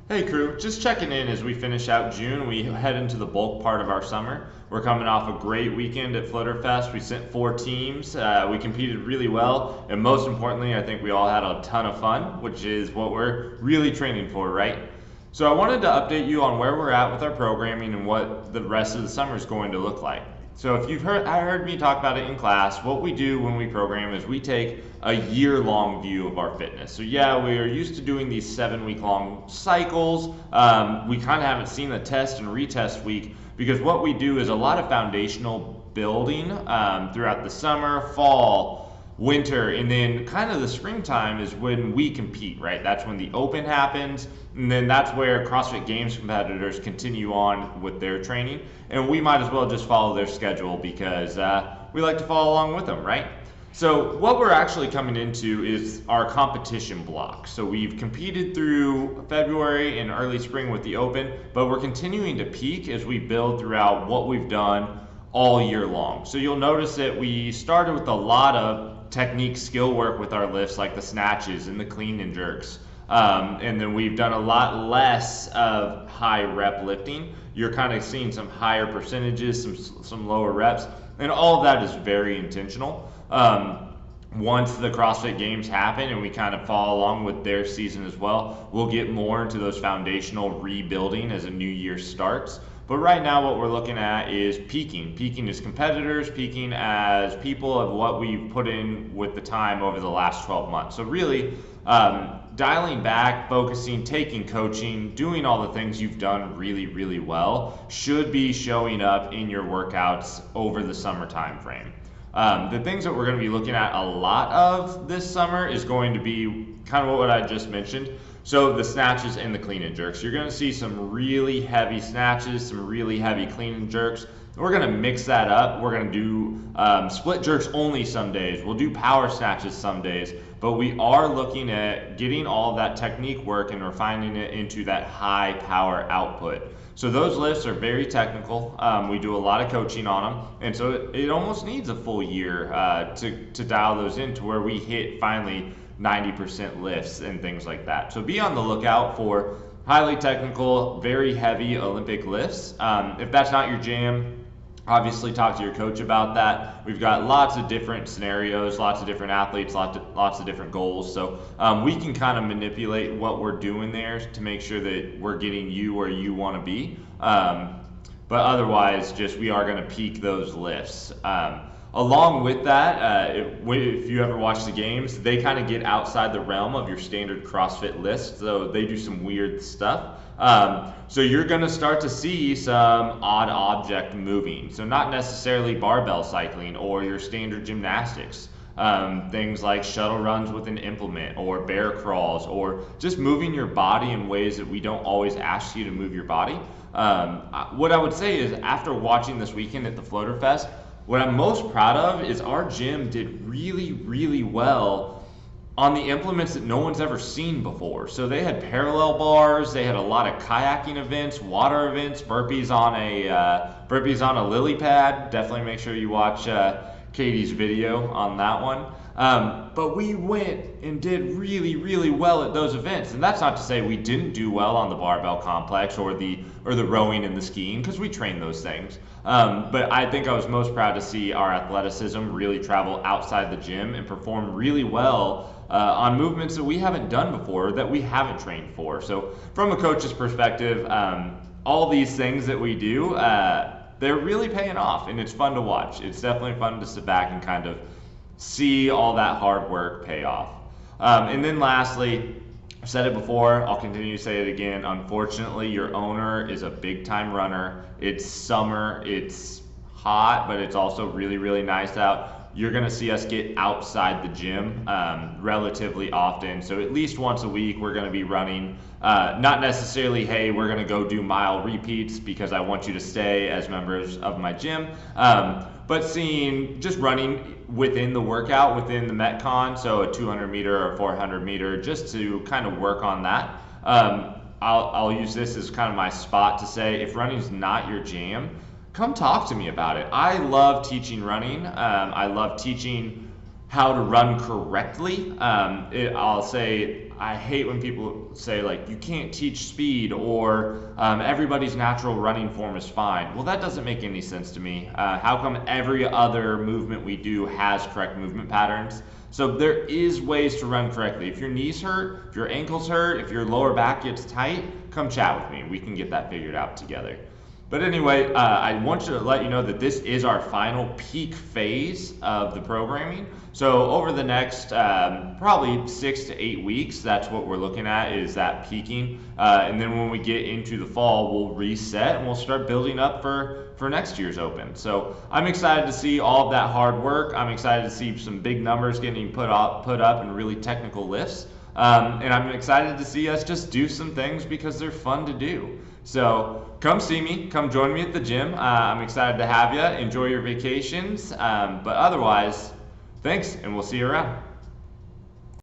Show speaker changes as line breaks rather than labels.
Hey crew, just checking in as we finish out June. We head into the bulk part of our summer. We're coming off a great weekend at Flutterfest. We sent 4 teams. We competed really well, and most importantly, I think we all had a ton of fun, which is what we're really training for, right? So I wanted to update you on where we're at with our programming and what the rest of the summer is going to look like. So if you've heard me talk about it in class, what we do when we program is we take a year-long view of our fitness. So yeah, we are used to doing these 7-week long cycles. We kind of haven't seen a test and retest week because what we do is a lot of foundational building throughout the summer, fall, winter, and then kind of the springtime is when we compete, right? That's when the open happens, and then that's where CrossFit Games competitors continue on with their training, and we might as well just follow their schedule because we like to follow along with them, right? So what we're actually coming into is our competition block. So we've competed through February and early spring with the open, but we're continuing to peak as we build throughout what we've done all year long. So you'll notice that we started with a lot of technique skill work with our lifts, like the snatches and the clean and jerks. And then we've done a lot less of high rep lifting. You're kind of seeing some higher percentages, some lower reps, and all of that is very intentional. Once the CrossFit Games happen and we kind of follow along with their season as well, we'll get more into those foundational rebuilding as a new year starts. But right now what we're looking at is peaking as competitors, peaking as people of what we've put in with the time over the last 12 months. So really dialing back, focusing, taking coaching, doing all the things you've done really, really well should be showing up in your workouts over the summer time frame. The things that we're going to be looking at a lot of this summer is going to be kind of what I just mentioned. So the snatches and the clean and jerks. You're going to see some really heavy snatches, some really heavy clean and jerks. We're going to mix that up. We're going to do split jerks only some days. We'll do power snatches some days. But we are looking at getting all of that technique work and refining it into that high power output. So those lifts are very technical. We do a lot of coaching on them. And so it almost needs a full year to dial those in to where we hit finally 90% lifts and things like that. So be on the lookout for highly technical, very heavy Olympic lifts. If that's not your jam, obviously talk to your coach about that. We've got lots of different scenarios, lots of different athletes, lots of different goals. So we can kind of manipulate what we're doing there to make sure that we're getting you where you want to be. But otherwise, just we are going to peak those lifts. Along with that, if you ever watch the games, they kind of get outside the realm of your standard CrossFit list. So they do some weird stuff. So you're going to start to see some odd object moving. So not necessarily barbell cycling or your standard gymnastics. Things like shuttle runs with an implement or bear crawls or just moving your body in ways that we don't always ask you to move your body. What I would say is after watching this weekend at the Floater Fest, what I'm most proud of is our gym did really, really well on the implements that no one's ever seen before. So they had parallel bars, they had a lot of kayaking events, water events, burpees on a lily pad. Definitely make sure you watch Katie's video on that one. But we went and did really, really well at those events. And that's not to say we didn't do well on the barbell complex or the rowing and the skiing, because we trained those things. But I think I was most proud to see our athleticism really travel outside the gym and perform really well on movements that we haven't done before, that we haven't trained for. So from a coach's perspective, all these things that we do, they're really paying off, and it's fun to watch. It's definitely fun to sit back and kind of see all that hard work pay off. And then lastly, I've said it before, I'll continue to say it again. Unfortunately, your owner is a big time runner. It's summer, it's hot, but it's also really, really nice out. You're going to see us get outside the gym relatively often. So at least once a week, we're going to be running. Not necessarily, hey, we're going to go do mile repeats because I want you to stay as members of my gym. But seeing just running within the workout, within the Metcon, so a 200 meter or 400 meter, just to kind of work on that. I'll use this as kind of my spot to say, if running's not your jam, come talk to me about it. I love teaching running. I love teaching how to run correctly. I'll say I hate when people say like you can't teach speed or everybody's natural running form is fine. Well, that doesn't make any sense to me. How come every other movement we do has correct movement patterns? So there is ways to run correctly. If your knees hurt, if your ankles hurt, if your lower back gets tight, come chat with me. We can get that figured out together. But anyway, I want to let you know that this is our final peak phase of the programming. So over the next probably 6 to 8 weeks, that's what we're looking at, is that peaking. And then when we get into the fall, we'll reset and we'll start building up for next year's Open. So I'm excited to see all of that hard work. I'm excited to see some big numbers getting put up and really technical lifts. And I'm excited to see us just do some things because they're fun to do. So come see me, come join me at the gym. I'm excited to have you. Enjoy your vacations. But otherwise, thanks, and we'll see you around.